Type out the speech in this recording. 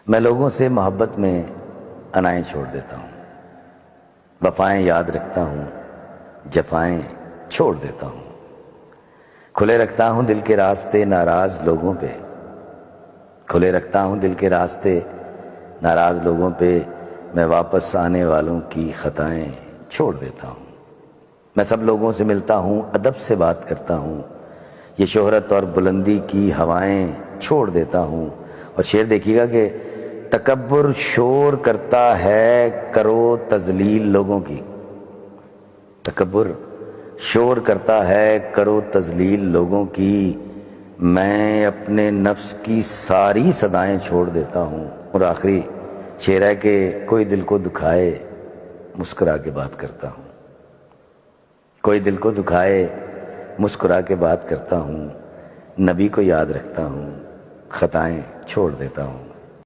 میں لوگوں سے محبت میں انائیں چھوڑ دیتا ہوں، وفائیں یاد رکھتا ہوں، جفائیں چھوڑ دیتا ہوں، کھلے رکھتا ہوں دل کے راستے ناراض لوگوں پہ، کھلے رکھتا ہوں دل کے راستے ناراض لوگوں پہ، میں واپس آنے والوں کی خطائیں چھوڑ دیتا ہوں، میں سب لوگوں سے ملتا ہوں، ادب سے بات کرتا ہوں، یہ شہرت اور بلندی کی ہوائیں چھوڑ دیتا ہوں۔ اور شعر دیکھیے گا کہ تکبر شور کرتا ہے کرو تذلیل لوگوں کی، تکبر شور کرتا ہے کرو تذلیل لوگوں کی، میں اپنے نفس کی ساری صدائیں چھوڑ دیتا ہوں۔ اور آخری شعر ہے کہ کوئی دل کو دکھائے مسکرا کے بات کرتا ہوں، کوئی دل کو دکھائے مسکرا کے بات کرتا ہوں، نبی کو یاد رکھتا ہوں، خطائیں چھوڑ دیتا ہوں۔